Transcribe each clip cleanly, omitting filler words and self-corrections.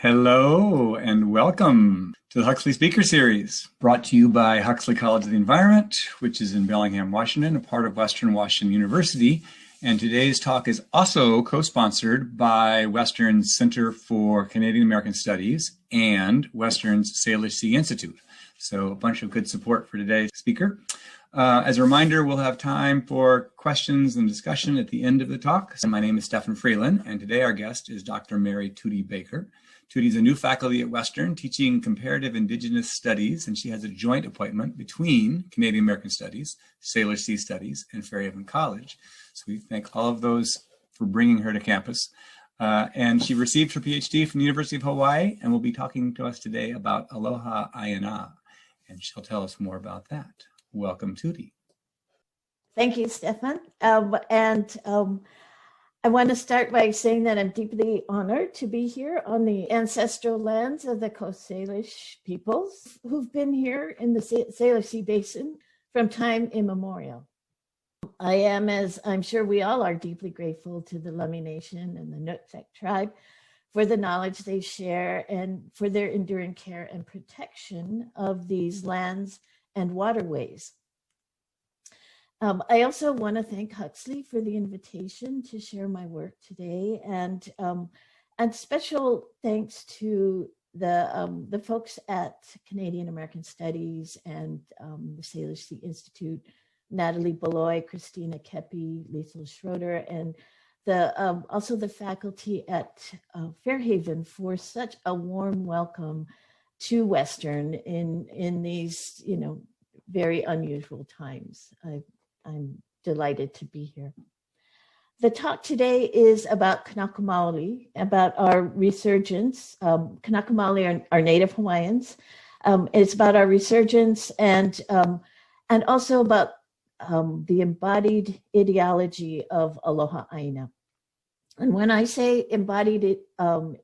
Hello and welcome to the Huxley Speaker Series, brought to you by Huxley College of the Environment, which is in Bellingham, Washington, a part of Western Washington University. And today's talk is also co-sponsored by Western's Center for Canadian American Studies and Western's Salish Sea Institute. So a bunch of good support for today's speaker. As a reminder, we'll have time for questions and discussion at the end of the talk. So my name is Stefan Freeland, and today our guest is Dr. Mary Tuti Baker. Tuti is a new faculty at Western teaching comparative Indigenous studies, and she has a joint appointment between Canadian American Studies, Salish Sea Studies, and Fairhaven College. So we thank all of those for bringing her to campus. And she received her PhD from the University of Hawaii and will be talking to us today about Aloha Aina, and she'll tell us more about that. Welcome, Tuti. Thank you, Stefan. I want to start by saying that I'm deeply honored to be here on the ancestral lands of the Coast Salish peoples who've been here in the Salish Sea Basin from time immemorial. I am, as I'm sure we all are, deeply grateful to the Lummi Nation and the Nutsak tribe for the knowledge they share and for their enduring care and protection of these lands and waterways. I also want to thank Huxley for the invitation to share my work today, and special thanks to the folks at Canadian American Studies and the Salish Sea Institute, Natalie Beloy, Christina Kepi, Liesl Schroeder, and also the faculty at Fairhaven for such a warm welcome to Western in these, very unusual times. I'm delighted to be here. The talk today is about Kanaka Maoli, about our resurgence. Kanaka Maoli are Native Hawaiians. It's about our resurgence and also about the embodied ideology of Aloha Aina. And when I say embodied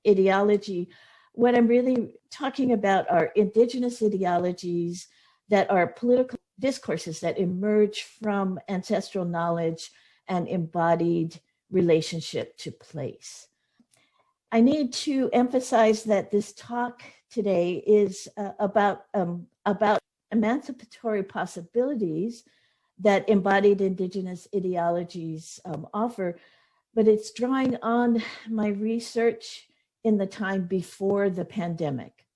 ideology, what I'm really talking about are indigenous ideologies that are political discourses that emerge from ancestral knowledge and embodied relationship to place. I need to emphasize that this talk today is about emancipatory possibilities that embodied indigenous ideologies offer, but it's drawing on my research in the time before the pandemic.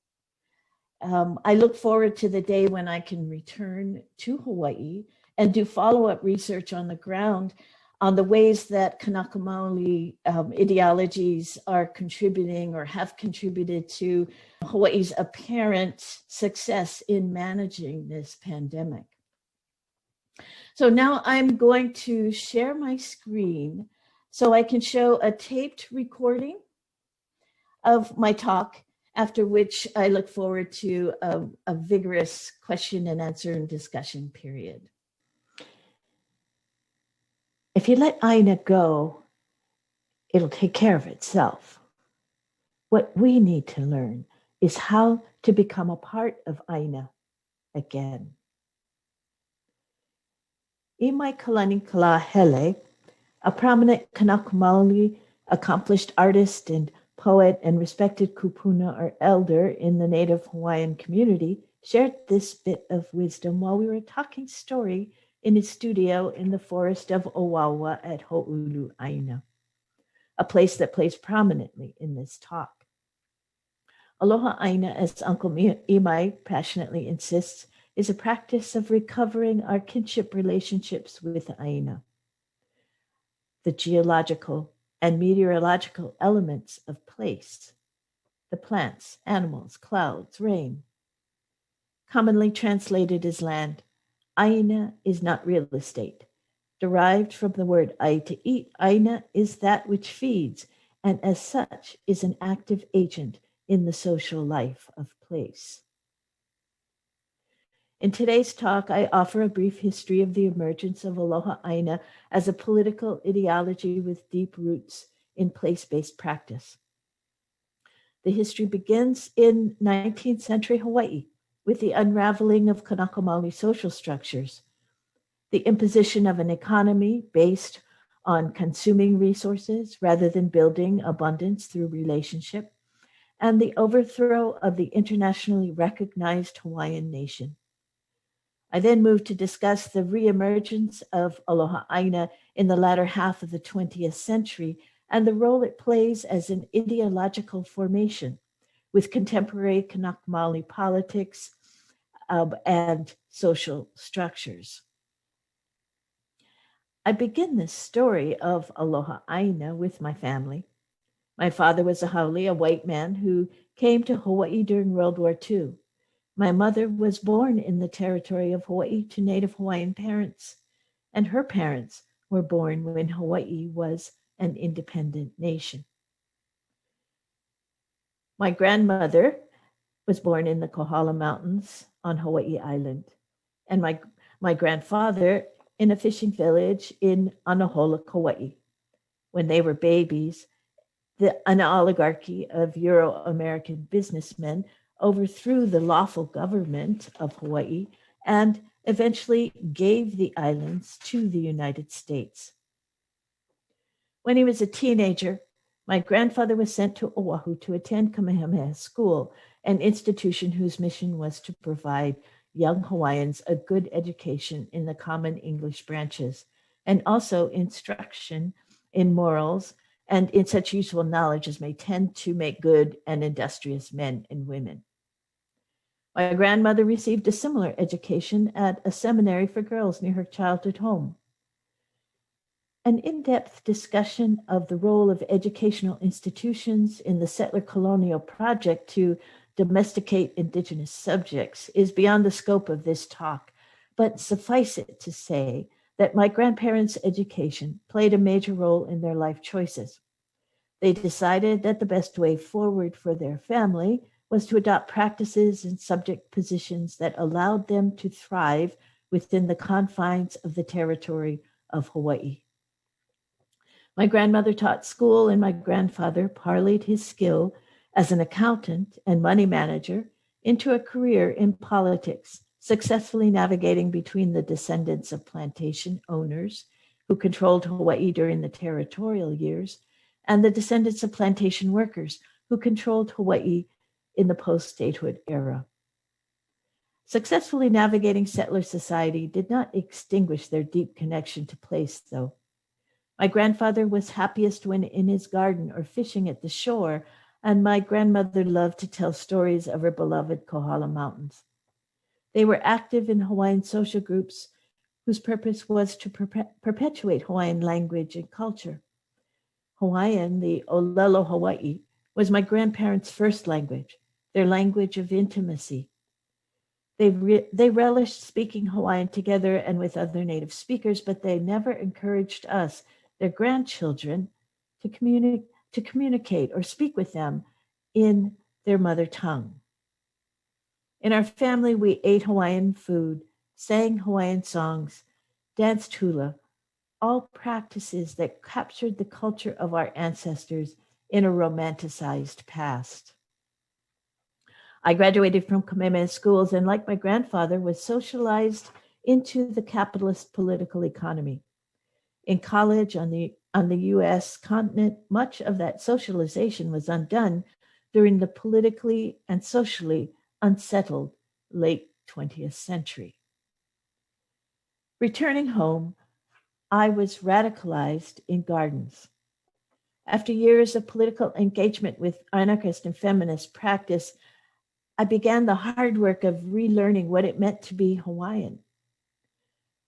I look forward to the day when I can return to Hawaii and do follow-up research on the ground on the ways that Kanaka Maoli ideologies are contributing or have contributed to Hawaii's apparent success in managing this pandemic. So now I'm going to share my screen so I can show a taped recording of my talk, after which I look forward to a vigorous question and answer and discussion period. If you let Aina go, it'll take care of itself. What we need to learn is how to become a part of Aina again. Imaikalani Kalahele, a prominent Kanaka Maoli, accomplished artist and poet and respected kupuna or elder in the Native Hawaiian community, shared this bit of wisdom while we were talking story in his studio in the forest of Owawa at Hoʻoulu, Aina, a place that plays prominently in this talk. Aloha Aina, as Uncle Imai passionately insists, is a practice of recovering our kinship relationships with Aina. The geological and meteorological elements of place, the plants, animals, clouds, rain. Commonly translated as land, Aina is not real estate. Derived from the word ai to eat, Aina is that which feeds, and as such is an active agent in the social life of place. In today's talk, I offer a brief history of the emergence of Aloha Aina as a political ideology with deep roots in place-based practice. The history begins in 19th century Hawaii with the unraveling of Kanaka Maoli social structures, the imposition of an economy based on consuming resources rather than building abundance through relationship, and the overthrow of the internationally recognized Hawaiian nation. I then moved to discuss the reemergence of Aloha Aina in the latter half of the 20th century and the role it plays as an ideological formation with contemporary Kanaka Maoli politics and social structures. I begin this story of Aloha Aina with my family. My father was a haole, a white man who came to Hawaii during World War II. My mother was born in the territory of Hawaii to Native Hawaiian parents, and her parents were born when Hawaii was an independent nation. My grandmother was born in the Kohala Mountains on Hawaii Island, and my grandfather in a fishing village in Anahola, Kauai. When they were babies, an oligarchy of Euro-American businessmen overthrew the lawful government of Hawaii and eventually gave the islands to the United States. When he was a teenager, my grandfather was sent to Oahu to attend Kamehameha School, an institution whose mission was to provide young Hawaiians a good education in the common English branches, and also instruction in morals and in such useful knowledge as may tend to make good and industrious men and women. My grandmother received a similar education at a seminary for girls near her childhood home. An in-depth discussion of the role of educational institutions in the settler colonial project to domesticate indigenous subjects is beyond the scope of this talk, but suffice it to say that my grandparents' education played a major role in their life choices. They decided that the best way forward for their family was to adopt practices and subject positions that allowed them to thrive within the confines of the territory of Hawaii. My grandmother taught school, and my grandfather parlayed his skill as an accountant and money manager into a career in politics, successfully navigating between the descendants of plantation owners who controlled Hawaii during the territorial years and the descendants of plantation workers who controlled Hawaii in the post-statehood era. Successfully navigating settler society did not extinguish their deep connection to place, though. My grandfather was happiest when in his garden or fishing at the shore, and my grandmother loved to tell stories of her beloved Kohala Mountains. They were active in Hawaiian social groups whose purpose was to perpetuate Hawaiian language and culture. Hawaiian, the Olelo Hawaii, was my grandparents' first language, their language of intimacy. They relished speaking Hawaiian together and with other native speakers, but they never encouraged us, their grandchildren, to communicate or speak with them in their mother tongue. In our family, we ate Hawaiian food, sang Hawaiian songs, danced hula, all practices that captured the culture of our ancestors in a romanticized past. I graduated from Kamehameha schools and, like my grandfather, was socialized into the capitalist political economy. In college on the US continent, much of that socialization was undone during the politically and socially unsettled late 20th century. Returning home, I was radicalized in gardens. After years of political engagement with anarchist and feminist practice, I began the hard work of relearning what it meant to be Hawaiian.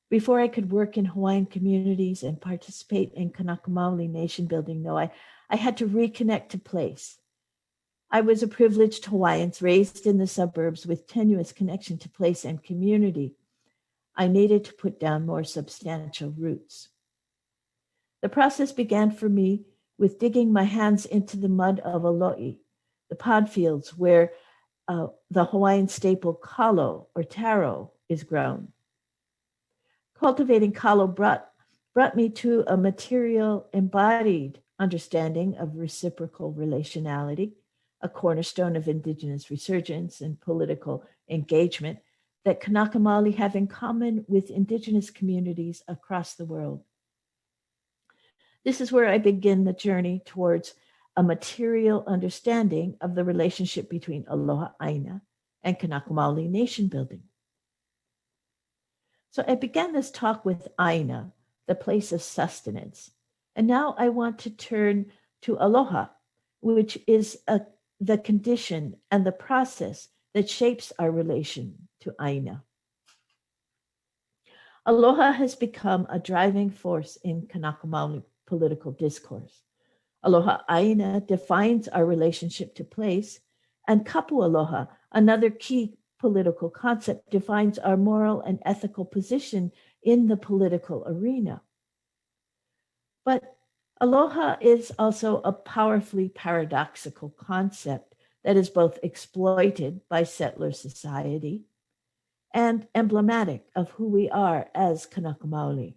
Before I could work in Hawaiian communities and participate in Kanaka Maoli nation building, though, I had to reconnect to place. I was a privileged Hawaiian raised in the suburbs with tenuous connection to place and community. I needed to put down more substantial roots. The process began for me with digging my hands into the mud of Alo'i, the pod fields where the Hawaiian staple kalo or taro is grown. Cultivating kalo brought me to a material embodied understanding of reciprocal relationality, a cornerstone of indigenous resurgence and political engagement that Kanaka Maoli have in common with indigenous communities across the world. This is where I begin the journey towards a material understanding of the relationship between Aloha Aina and Kanaka Maoli nation building. So I began this talk with Aina, the place of sustenance. And now I want to turn to Aloha, which is the condition and the process that shapes our relation to Aina. Aloha has become a driving force in Kanaka Maoli political discourse. Aloha Aina defines our relationship to place, and kapu aloha, another key political concept, defines our moral and ethical position in the political arena. But aloha is also a powerfully paradoxical concept that is both exploited by settler society and emblematic of who we are as Kanaka Maoli.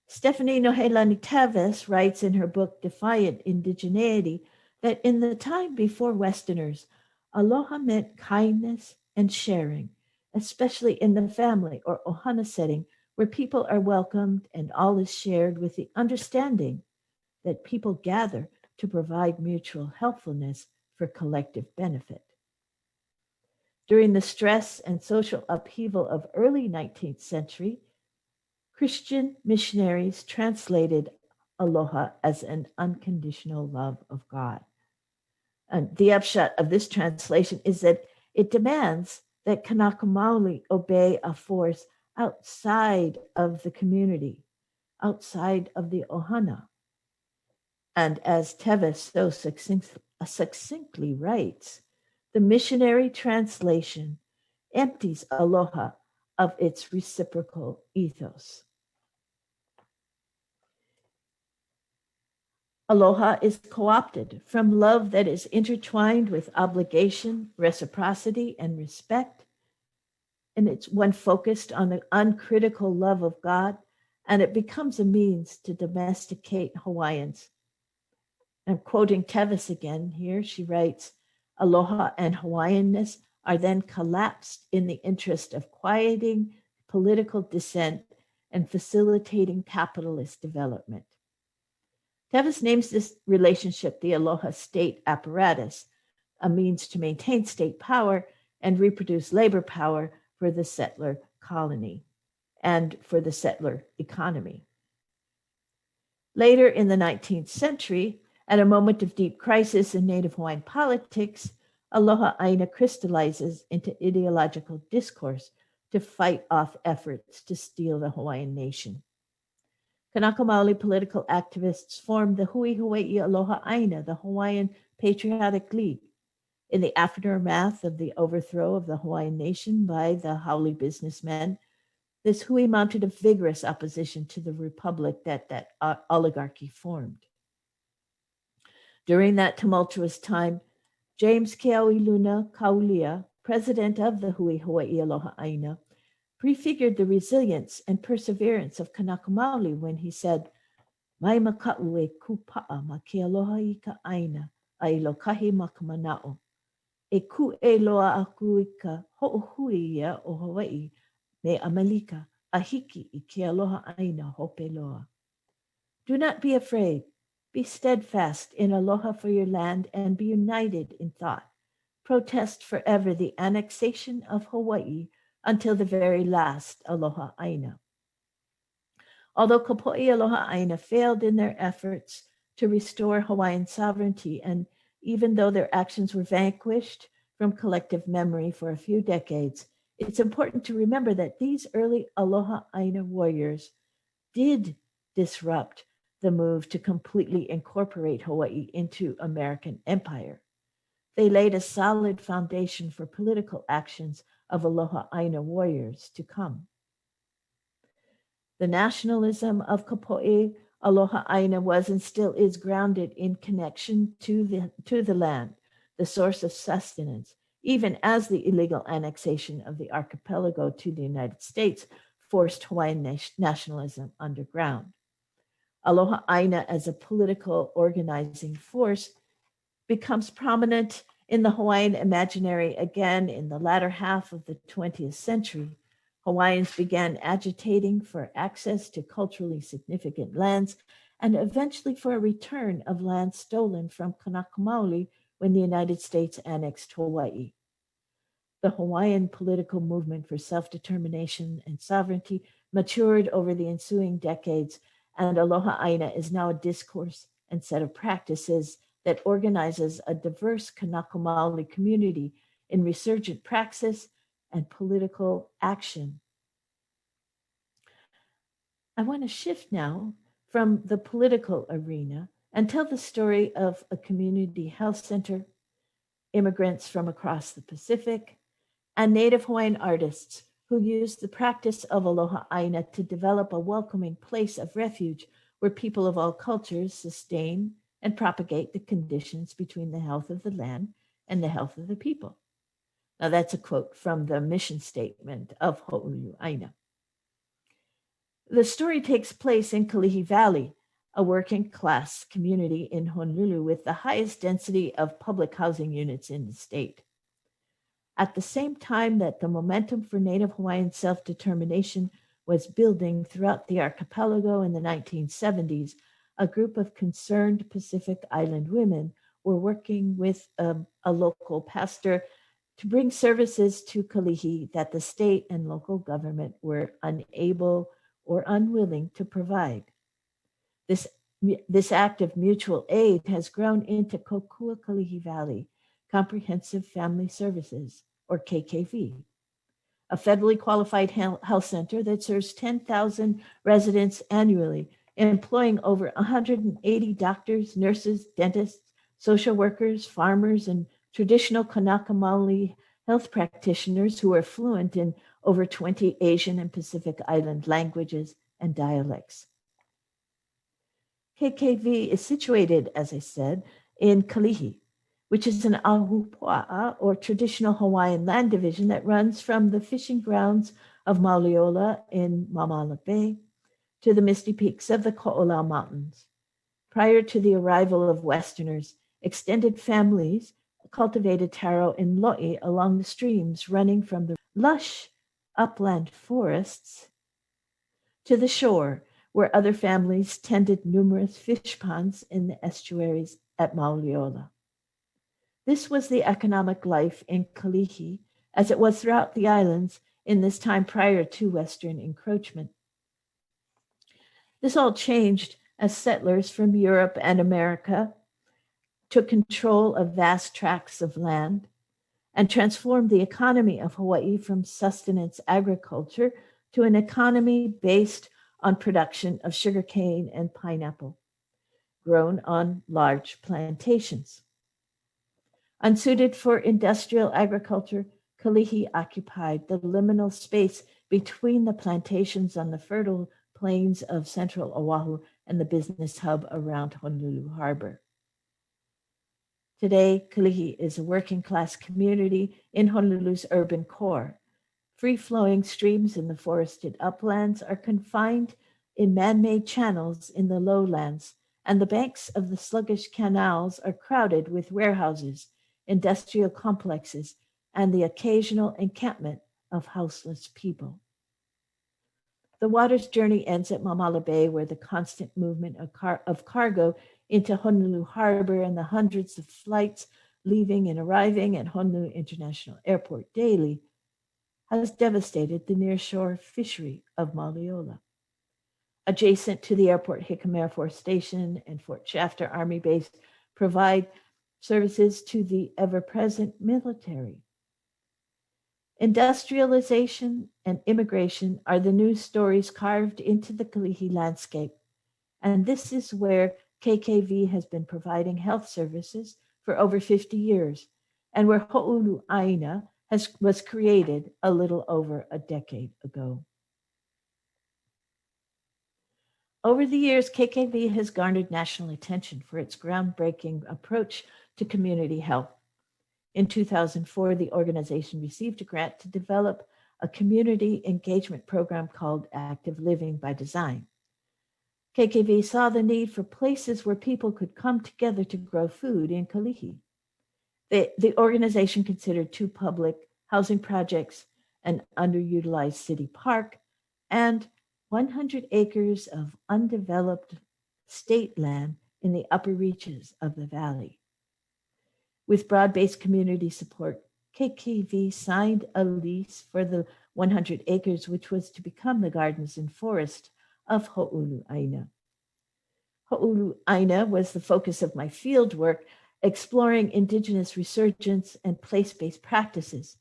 Stephanie Nohelani Teves writes in her book Defiant Indigeneity that in the time before Westerners, aloha meant kindness and sharing, especially in the family or ohana setting, where people are welcomed and all is shared with the understanding that people gather to provide mutual helpfulness for collective benefit. During the stress and social upheaval of early 19th century, Christian missionaries translated aloha as an unconditional love of God. And the upshot of this translation is that it demands that Kanaka Maoli obey a force outside of the community, outside of the ohana. And as Teves so succinctly writes, the missionary translation empties aloha of its reciprocal ethos. Aloha is co-opted from love that is intertwined with obligation, reciprocity, and respect. And it's one focused on the uncritical love of God, and it becomes a means to domesticate Hawaiians. I'm quoting Teves again here. She writes, aloha and Hawaiianness are then collapsed in the interest of quieting political dissent and facilitating capitalist development. Teves names this relationship the aloha state apparatus, a means to maintain state power and reproduce labor power for the settler colony and for the settler economy. Later in the 19th century, at a moment of deep crisis in Native Hawaiian politics, Aloha Aina crystallizes into ideological discourse to fight off efforts to steal the Hawaiian nation. Kanaka Maoli political activists formed the Hui Hawaii Aloha Aina, the Hawaiian Patriotic League. In the aftermath of the overthrow of the Hawaiian nation by the haole businessmen, this hui mounted a vigorous opposition to the republic that oligarchy formed. During that tumultuous time, James Keaoiluna Kaulia, president of the Hui Hawaii Aloha Aina, prefigured the resilience and perseverance of Kanaka Maoli when he said, "Mai maka'u e kupa'a ma ke aloha I ka aina a I lo kahi ma ka mana'o. E ku e loa aku I ka ho'ohui ia o Hawaii me Amalika a hiki I ke aloha aina hope loa." Do not be afraid. Be steadfast in aloha for your land and be united in thought. Protest forever the annexation of Hawaii until the very last Aloha Aina. Although Kapo'i Aloha Aina failed in their efforts to restore Hawaiian sovereignty, and even though their actions were vanquished from collective memory for a few decades, it's important to remember that these early Aloha Aina warriors did disrupt the move to completely incorporate Hawaii into American empire. They laid a solid foundation for political actions of Aloha Aina warriors to come. The nationalism of Kapo'i Aloha Aina was and still is grounded in connection to the land, the source of sustenance, even as the illegal annexation of the archipelago to the United States forced Hawaiian nationalism underground. Aloha Aina as a political organizing force becomes prominent in the Hawaiian imaginary again in the latter half of the 20th century, Hawaiians began agitating for access to culturally significant lands and eventually for a return of land stolen from Kanaka Maoli when the United States annexed Hawaii. The Hawaiian political movement for self-determination and sovereignty matured over the ensuing decades, and Aloha Aina is now a discourse and set of practices that organizes a diverse Kanaka Maoli community in resurgent praxis and political action. I want to shift now from the political arena and tell the story of a community health center, immigrants from across the Pacific, and Native Hawaiian artists who used the practice of Aloha Aina to develop a welcoming place of refuge where people of all cultures sustain and propagate the conditions between the health of the land and the health of the people. Now that's a quote from the mission statement of Hoʻoulu Aina. The story takes place in Kalihi Valley, a working class community in Honolulu with the highest density of public housing units in the state. At the same time that the momentum for Native Hawaiian self-determination was building throughout the archipelago in the 1970s, a group of concerned Pacific Island women were working with a local pastor to bring services to Kalihi that the state and local government were unable or unwilling to provide. This act of mutual aid has grown into Kokua Kalihi Valley Comprehensive Family Services, or KKV, a federally qualified health center that serves 10,000 residents annually, employing over 180 doctors, nurses, dentists, social workers, farmers, and traditional Kanaka Maoli health practitioners who are fluent in over 20 Asian and Pacific Island languages and dialects. KKV is situated, as I said, in Kalihi, which is an ahupua'a or traditional Hawaiian land division that runs from the fishing grounds of Mauliola in Mamala Bay to the misty peaks of the Ko'olau Mountains. Prior to the arrival of Westerners, extended families cultivated taro in lo'i along the streams running from the lush upland forests to the shore, where other families tended numerous fish ponds in the estuaries at Mauliola. This was the economic life in Kalihi, as it was throughout the islands in this time prior to Western encroachment. This all changed as settlers from Europe and America took control of vast tracts of land and transformed the economy of Hawaii from sustenance agriculture to an economy based on production of sugarcane and pineapple, grown on large plantations. Unsuited for industrial agriculture, Kalihi occupied the liminal space between the plantations on the fertile plains of central Oahu and the business hub around Honolulu Harbor. Today, Kalihi is a working class community in Honolulu's urban core. Free-flowing streams in the forested uplands are confined in man-made channels in the lowlands, and the banks of the sluggish canals are crowded with warehouses, industrial complexes, and the occasional encampment of houseless people. The water's journey ends at Mamala Bay, where the constant movement of cargo into Honolulu Harbor and the hundreds of flights leaving and arriving at Honolulu International Airport daily has devastated the nearshore fishery of Mauliola. Adjacent to the airport, Hickam Air Force Station and Fort Shafter Army Base provide services to the ever-present military. Industrialization and immigration are the new stories carved into the Kalihi landscape, and this is where KKV has been providing health services for over 50 years, and where Hoʻoulu Aina was created a little over a decade ago. Over the years, KKV has garnered national attention for its groundbreaking approach to community health. In 2004, the organization received a grant to develop a community engagement program called Active Living by Design. KKV saw the need for places where people could come together to grow food in Kalihi. The organization considered 2 public housing projects an underutilized city park, and 100 acres of undeveloped state land in the upper reaches of the valley. With broad-based community support, KKV signed a lease for the 100 acres, which was to become the gardens and forest of Hoʻoulu Aina. Hoʻoulu Aina was the focus of my field work, exploring indigenous resurgence and place-based practices.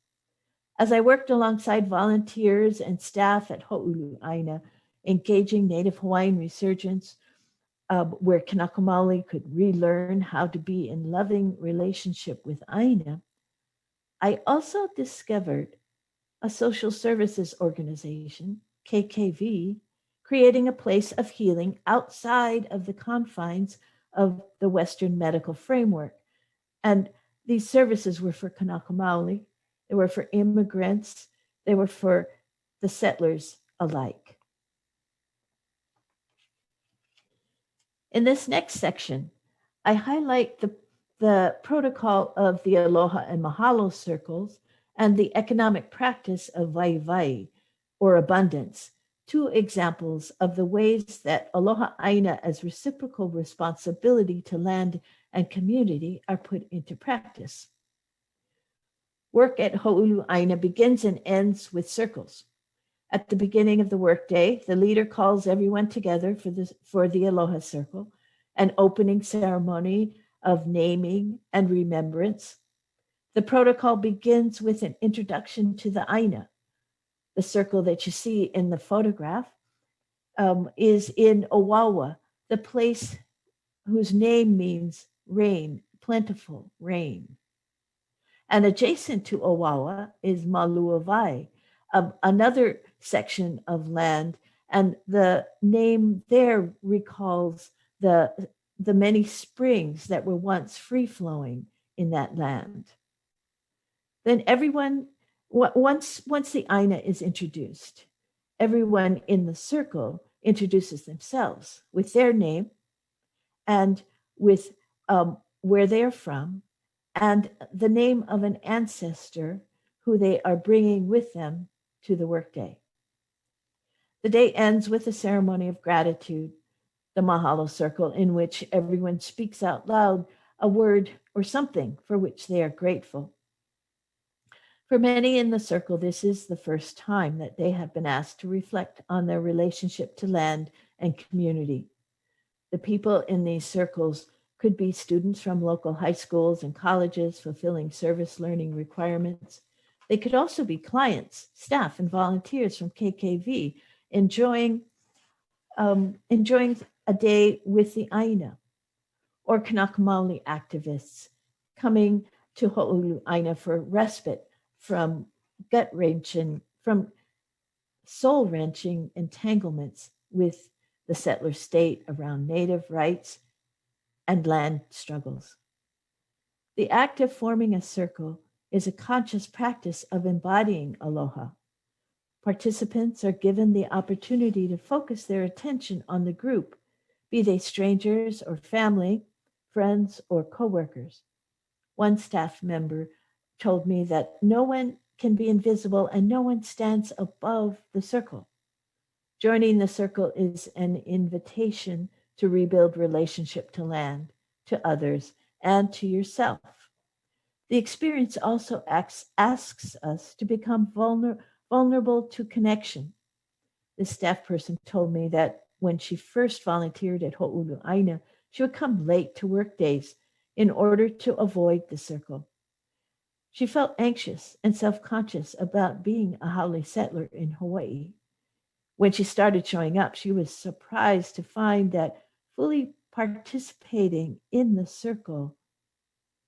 As I worked alongside volunteers and staff at Hoʻoulu Aina, engaging Native Hawaiian resurgence, where Kanaka Maoli could relearn how to be in loving relationship with Aina, I also discovered a social services organization, KKV, creating a place of healing outside of the confines of the Western medical framework. And these services were for Kanaka Maoli, they were for immigrants, they were for the settlers alike. In this next section, I highlight the protocol of the Aloha and Mahalo circles and the economic practice of waiwai, or abundance, two examples of the ways that Aloha Aina as reciprocal responsibility to land and community are put into practice. Work at Hoʻoulu Aina begins and ends with circles. At the beginning of the workday, the leader calls everyone together for the Aloha Circle, an opening ceremony of naming and remembrance. The protocol begins with an introduction to the Aina. The circle that you see in the photograph is in Owawa, the place whose name means rain, plentiful rain. And adjacent to Owawa is Maluawai, another section of land, and the name there recalls the many springs that were once free-flowing in that land. Then everyone, once the Aina is introduced, everyone in the circle introduces themselves with their name and with where they're from and the name of an ancestor who they are bringing with them to the workday. The day ends with a ceremony of gratitude, the Mahalo Circle, in which everyone speaks out loud a word or something for which they are grateful. For many in the circle, this is the first time that they have been asked to reflect on their relationship to land and community. The people in these circles could be students from local high schools and colleges fulfilling service learning requirements. They could also be clients, staff, and volunteers from KKV enjoying a day with the Aina, or Kanaka Maoli activists coming to Hoʻoulu Aina for respite from from soul-wrenching entanglements with the settler state around Native rights and land struggles. The act of forming a circle is a conscious practice of embodying aloha. Participants are given the opportunity to focus their attention on the group, be they strangers or family, friends or coworkers. One staff member told me that no one can be invisible and no one stands above the circle. Joining the circle is an invitation to rebuild relationship to land, to others, and to yourself. The experience also asks us to become vulnerable to connection. The staff person told me that when she first volunteered at Hoʻoulu Aina, she would come late to work days in order to avoid the circle. She felt anxious and self-conscious about being a haole settler in Hawaii. When she started showing up, she was surprised to find that fully participating in the circle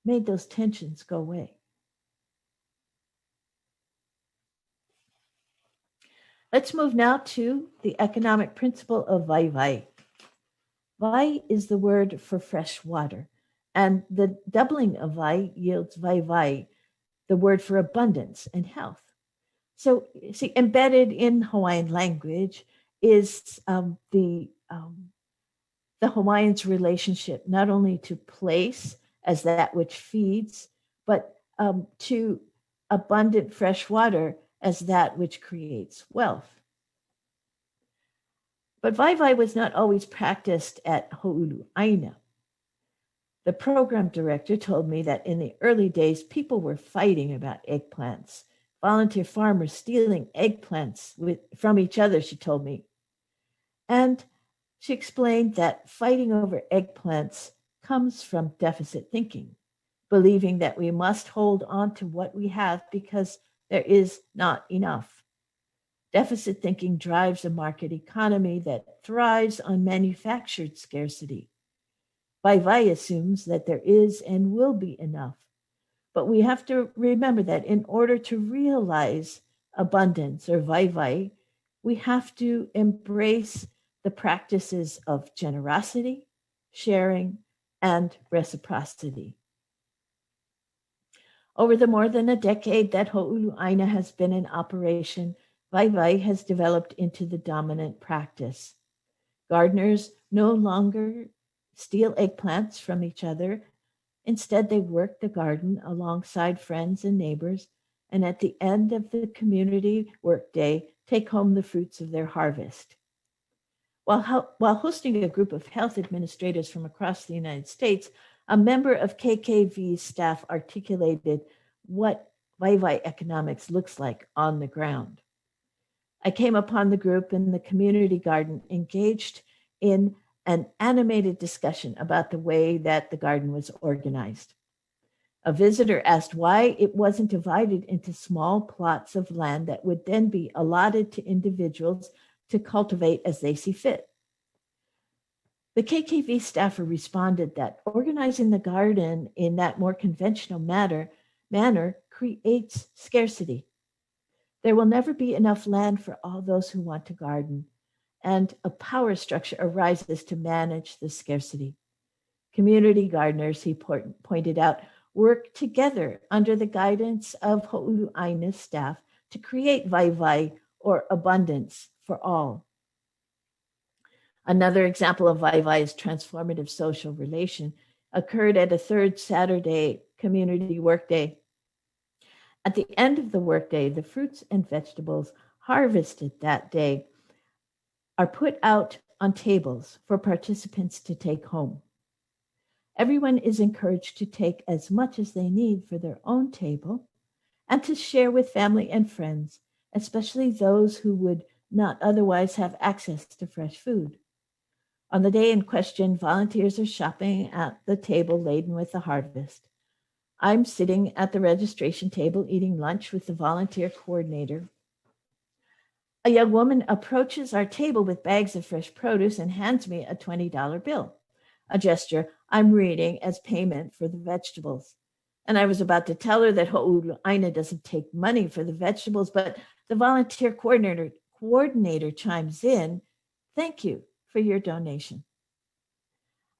made those tensions go away. Let's move now to the economic principle of waiwai. Wai is the word for fresh water, and the doubling of wai yields waiwai, the word for abundance and health. So, see, embedded in Hawaiian language is the Hawaiians' relationship not only to place as that which feeds, but to abundant fresh water as that which creates wealth. But Vaivai was not always practiced at Hoʻoulu Aina. The program director told me that in the early days, people were fighting about eggplants, volunteer farmers stealing eggplants from each other, she told me. And she explained that fighting over eggplants comes from deficit thinking, believing that we must hold on to what we have because there is not enough. Deficit thinking drives a market economy that thrives on manufactured scarcity. Vaivai assumes that there is and will be enough, but we have to remember that in order to realize abundance or Vaivai, we have to embrace the practices of generosity, sharing, and reciprocity. Over the more than a decade that Hoʻoulu Aina has been in operation, Vaivai has developed into the dominant practice. Gardeners no longer steal eggplants from each other. Instead, they work the garden alongside friends and neighbors, and at the end of the community workday, take home the fruits of their harvest. While hosting a group of health administrators from across the United States, a member of KKV's staff articulated what Vaivai economics looks like on the ground. I came upon the group in the community garden engaged in an animated discussion about the way that the garden was organized. A visitor asked why it wasn't divided into small plots of land that would then be allotted to individuals to cultivate as they see fit. The KKV staffer responded that organizing the garden in that more conventional manner creates scarcity. There will never be enough land for all those who want to garden, and a power structure arises to manage the scarcity. Community gardeners, he pointed out, work together under the guidance of Hoʻoulu Aina's staff to create Vaivai, or abundance, for all. Another example of Vaivai's transformative social relation occurred at a third Saturday community workday. At the end of the workday, the fruits and vegetables harvested that day are put out on tables for participants to take home. Everyone is encouraged to take as much as they need for their own table and to share with family and friends, especially those who would not otherwise have access to fresh food. On the day in question, volunteers are shopping at the table laden with the harvest. I'm sitting at the registration table eating lunch with the volunteer coordinator. A young woman approaches our table with bags of fresh produce and hands me a $20 bill, a gesture I'm reading as payment for the vegetables. And I was about to tell her that Hoʻoulu Aina doesn't take money for the vegetables, but the volunteer coordinator chimes in, "Thank you for your donation."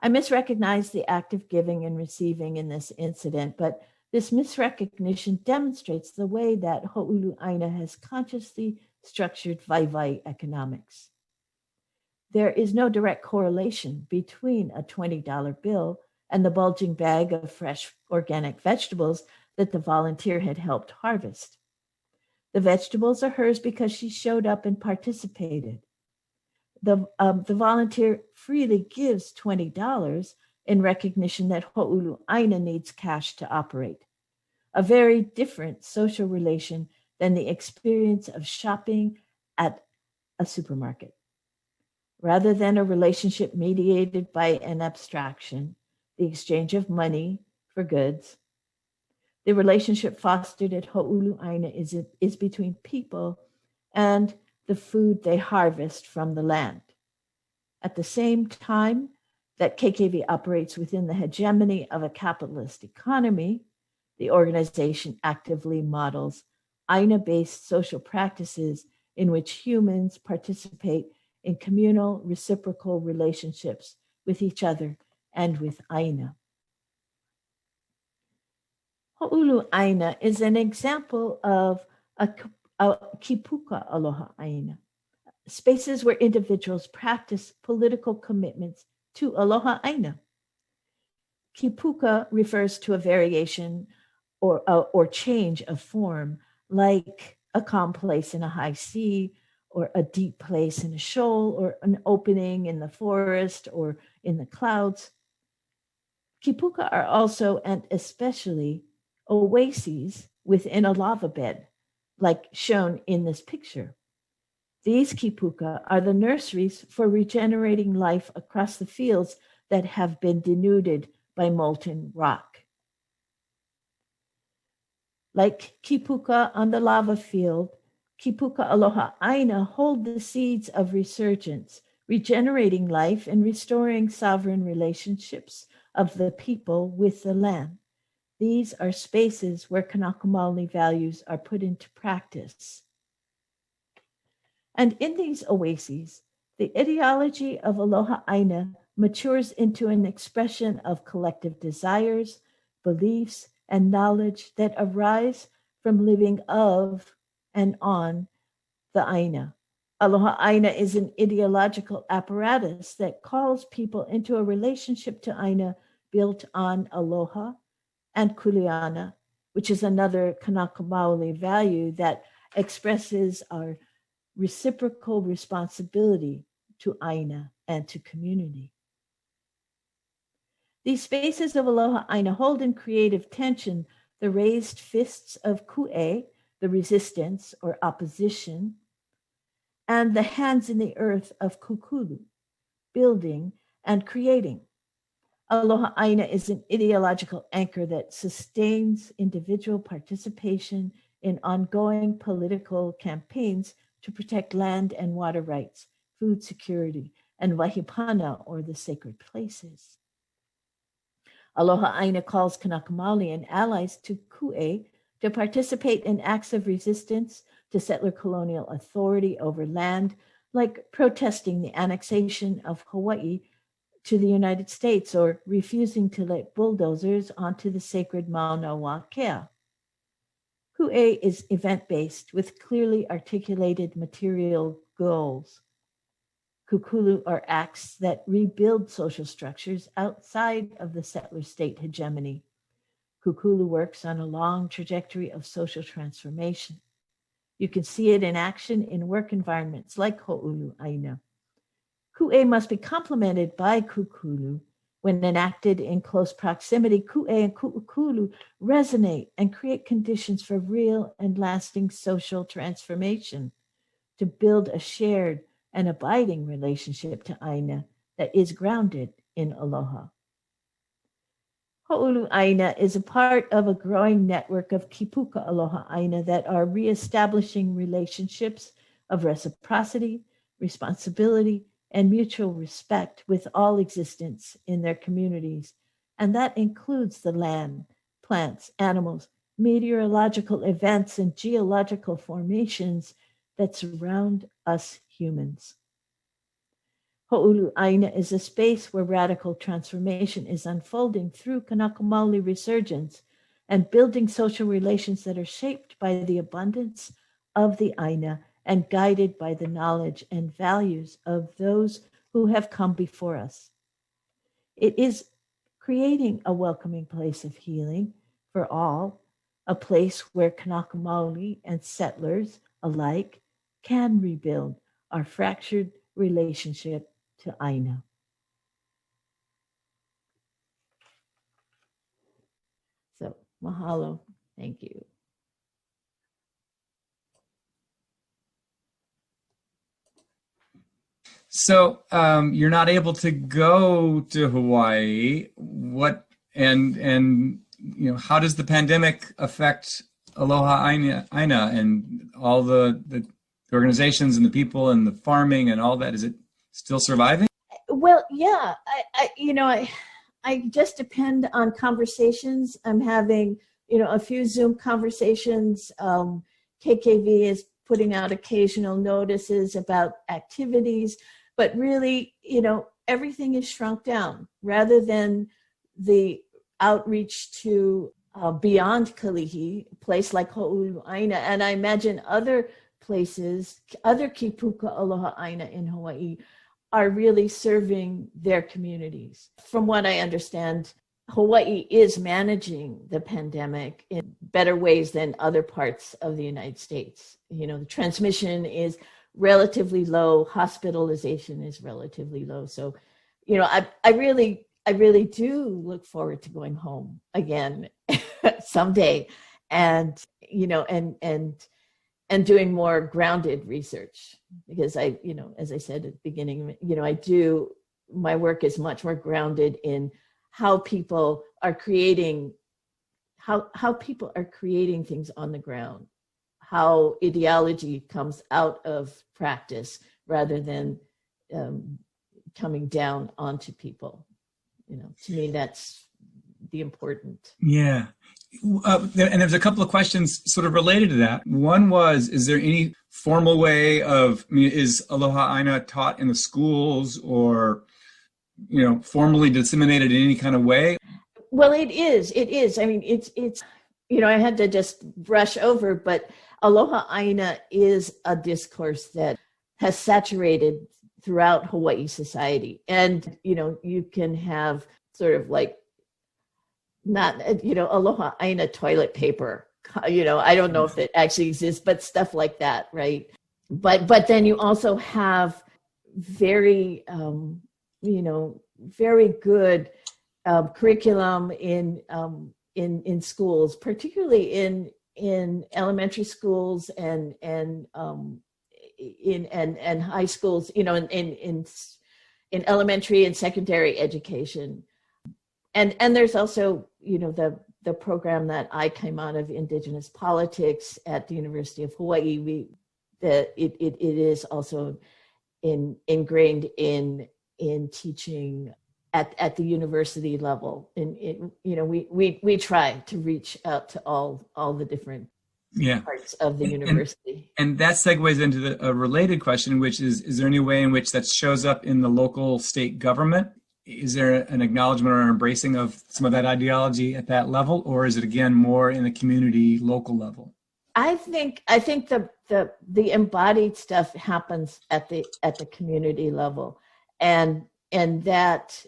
I misrecognized the act of giving and receiving in this incident, but this misrecognition demonstrates the way that Hoʻoulu Aina has consciously structured Vaivai economics. There is no direct correlation between a $20 bill and the bulging bag of fresh organic vegetables that the volunteer had helped harvest. The vegetables are hers because she showed up and participated. The volunteer freely gives $20 in recognition that Hoʻoulu Aina needs cash to operate. A very different social relation than the experience of shopping at a supermarket. Rather than a relationship mediated by an abstraction, the exchange of money for goods, the relationship fostered at Hoʻoulu Aina is between people and the food they harvest from the land. At the same time that KKV operates within the hegemony of a capitalist economy, the organization actively models Aina-based social practices in which humans participate in communal reciprocal relationships with each other and with Aina. Hoʻoulu Aina is an example of a kipuka Aloha Aina, spaces where individuals practice political commitments to Aloha Aina. Kipuka refers to a variation or change of form, like a calm place in a high sea, or a deep place in a shoal, or an opening in the forest or in the clouds. Kipuka are also and especially oases within a lava bed, like shown in this picture. These kipuka are the nurseries for regenerating life across the fields that have been denuded by molten rock. Like kipuka on the lava field, kipuka Aloha Aina hold the seeds of resurgence, regenerating life and restoring sovereign relationships of the people with the land. These are spaces where Kanaka Maoli values are put into practice. And in these oases, the ideology of Aloha Aina matures into an expression of collective desires, beliefs, and knowledge that arise from living of and on the Aina. Aloha Aina is an ideological apparatus that calls people into a relationship to Aina built on aloha and kuleana, which is another Kanaka Maoli value that expresses our reciprocal responsibility to Aina and to community. These spaces of Aloha Aina hold in creative tension the raised fists of ku'e, the resistance or opposition, and the hands in the earth of kukulu, building and creating. Aloha Aina is an ideological anchor that sustains individual participation in ongoing political campaigns to protect land and water rights, food security, and wahipana, or the sacred places. Aloha Aina calls Kanaka Maoli and allies to ku'e to participate in acts of resistance to settler colonial authority over land, like protesting the annexation of Hawaii to the United States or refusing to let bulldozers onto the sacred Mauna Wa Kea. Ku'e is event-based with clearly articulated material goals. Kukulu are acts that rebuild social structures outside of the settler state hegemony. Kukulu works on a long trajectory of social transformation. You can see it in action in work environments like Ho'oulu Aina. Ku'e must be complemented by kukulu. When enacted in close proximity, ku'e and ku'ukulu resonate and create conditions for real and lasting social transformation to build a shared and abiding relationship to Aina that is grounded in aloha. Ho'oulu Aina is a part of a growing network of kipuka Aloha Aina that are reestablishing relationships of reciprocity, responsibility, and mutual respect with all existents in their communities. And that includes the land, plants, animals, meteorological events, and geological formations that surround us humans. Ho'oulu Aina is a space where radical transformation is unfolding through Kanaka Maoli resurgence and building social relations that are shaped by the abundance of the Aina and guided by the knowledge and values of those who have come before us. It is creating a welcoming place of healing for all, a place where Kanaka Maoli and settlers alike can rebuild our fractured relationship to Aina. So, mahalo. Thank you. So you're not able to go to Hawaii. What and you know, how does the pandemic affect Aloha Aina and all the organizations and the people and the farming and all that? Is it still surviving? Well, yeah, I just depend on conversations. I'm having, a few Zoom conversations. KKV is putting out occasional notices about activities, but really, everything is shrunk down rather than the outreach to beyond Kalihi, a place like Ho'oulu Aina. And I imagine other places, other kipuka Aloha Aina in Hawaii are really serving their communities. From what I understand, Hawaii is managing the pandemic in better ways than other parts of the United States. The transmission is relatively low, hospitalization is relatively low. So, I really do look forward to going home again someday, and and doing more grounded research, because as I said at the beginning, my work is much more grounded in how people are creating things on the ground, how ideology comes out of practice rather than coming down onto people. To me, that's the important. Yeah. And there's a couple of questions sort of related to that. One was, is there any formal way is Aloha Aina taught in the schools or, formally disseminated in any kind of way? Well, it is. I mean, it's, I had to just brush over, but Aloha Aina is a discourse that has saturated throughout Hawaii society. And, you can have sort of like, not, Aloha Aina toilet paper, I don't know if it actually exists, but stuff like that, right? But then you also have very, very good curriculum in schools, particularly in elementary schools and high schools, in elementary and secondary education. And there's also, the program that I came out of, Indigenous Politics at the University of Hawaii. It is also ingrained in teaching at the university level. And we try to reach out to all the different parts of the university. And that segues into a related question, which is there any way in which that shows up in the local state government? Is there an acknowledgement or an embracing of some of that ideology at that level, or is it again more in the community local level? I think the embodied stuff happens at the community level, and that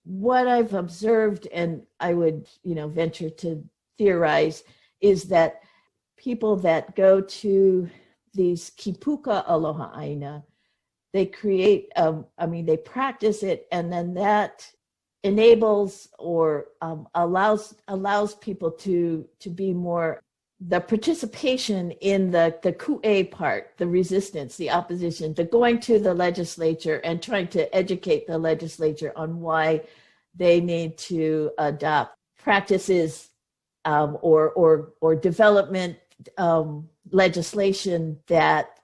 what I've observed, and I would venture to theorize, is that people that go to these kipuka Aloha Aina, they create, they practice it, and then that enables or allows people to be more, the participation in the ku'e part, the resistance, the opposition, the going to the legislature and trying to educate the legislature on why they need to adopt practices or development legislation that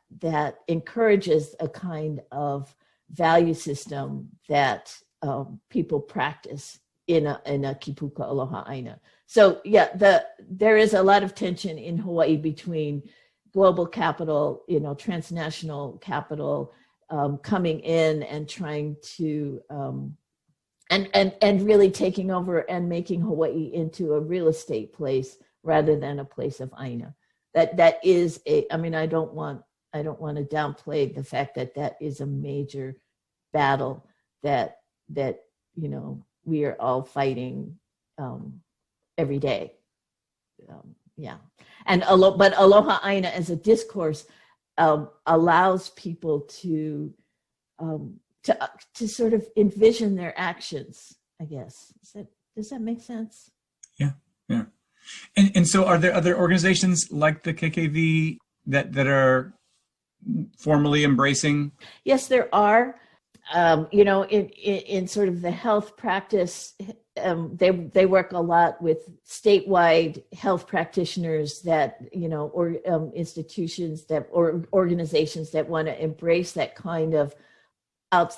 encourages a kind of value system that people practice in a kipuka Aloha Aina. So yeah, there is a lot of tension in Hawaii between global capital, transnational capital coming in and trying to and really taking over and making Hawaii into a real estate place rather than a place of Aina. That is I don't want to downplay the fact that is a major battle that we are all fighting every day. But Aloha Aina as a discourse allows people to sort of envision their actions, I guess. Does that make sense? Yeah. And so are there other organizations like the KKV that are formally embracing? Yes, there are. In sort of the health practice, they work a lot with statewide health practitioners that, or institutions or organizations that want to embrace that kind of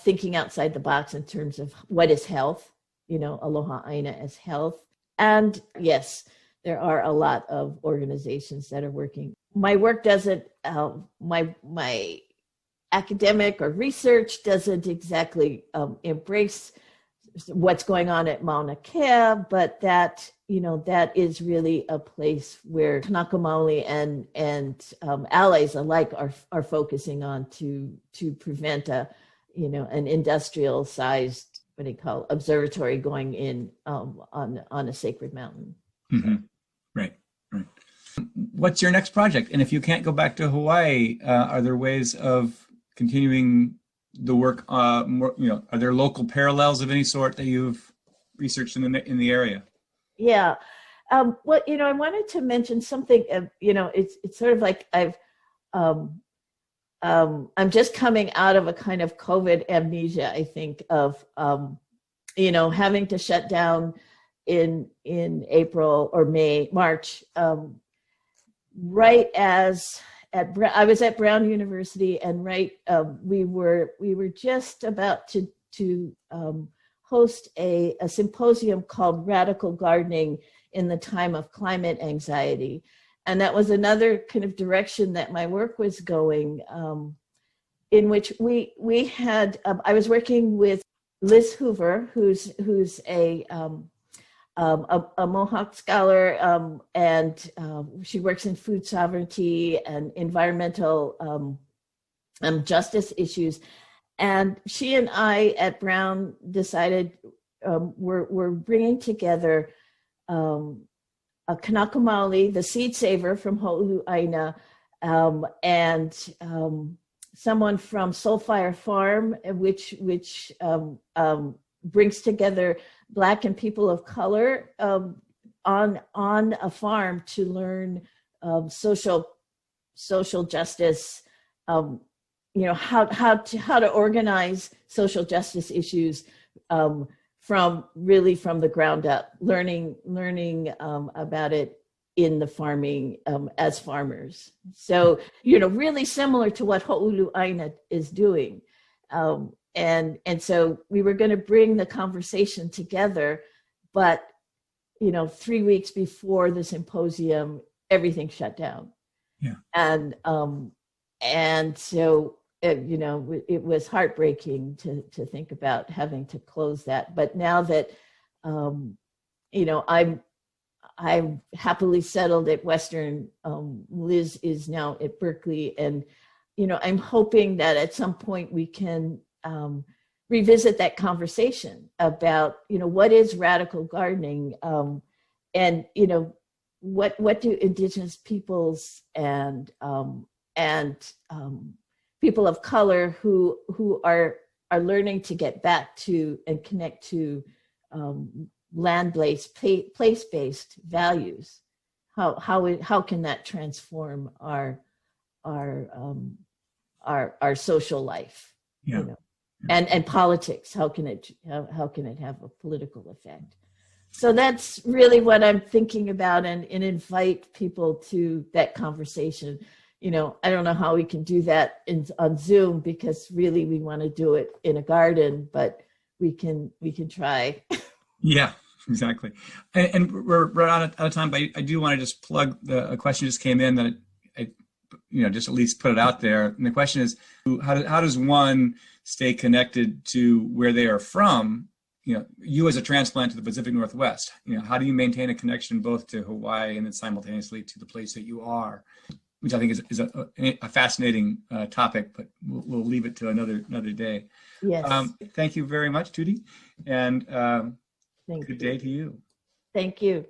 thinking outside the box in terms of what is health, Aloha Aina as health. And yes, there are a lot of organizations that are working. My work doesn't, my academic or research doesn't exactly embrace what's going on at Mauna Kea, but that is really a place where Kanaka Maoli and allies alike are focusing on to prevent an industrial sized what do you call, observatory going in on a sacred mountain. Mm-hmm. Right. What's your next project? And if you can't go back to Hawaii, are there ways of continuing the work? More, are there local parallels of any sort that you've researched in the area? Yeah. Well, I wanted to mention something. It's sort of like I'm just coming out of a kind of COVID amnesia, I think, of having to shut down in April or March, right as I was at Brown University, and we were just about to host a symposium called Radical Gardening in the Time of Climate Anxiety. And that was another kind of direction that my work was going, in which we had, I was working with Liz Hoover, who's a Mohawk scholar, and she works in food sovereignty and environmental justice issues. And she and I at Brown decided we're bringing together a Kanaka Maoli, the seed saver from Hoʻoulu Aina, and someone from Soul Fire Farm, which brings together Black and people of color on a farm to learn social justice, how to organize social justice issues from the ground up, learning about it in the farming as farmers. So, really similar to what Hoʻoulu Aina is doing. And so we were going to bring the conversation together, but 3 weeks before the symposium, everything shut down. Yeah. And so it was heartbreaking to think about having to close that. But now that I'm happily settled at Western, Liz is now at Berkeley, and I'm hoping that at some point we can revisit that conversation about what is radical gardening, and what do Indigenous peoples and people of color who are learning to get back to and connect to land-based, place-based values. How can that transform our social life? Yeah. And politics. How can it have a political effect? So that's really what I'm thinking about, and invite people to that conversation. I don't know how we can do that on Zoom, because really we want to do it in a garden, but we can try. Yeah, exactly. And we're right out of time, but I do want to just plug a question just came in that I just at least put it out there. And the question is, how does one stay connected to where they are from? You as a transplant to the Pacific Northwest, how do you maintain a connection both to Hawaii and then simultaneously to the place that you are? Which I think is a fascinating topic, but we'll leave it to another day. Yes. Thank you very much, Tuti, and Thank good you. day to you. Thank you.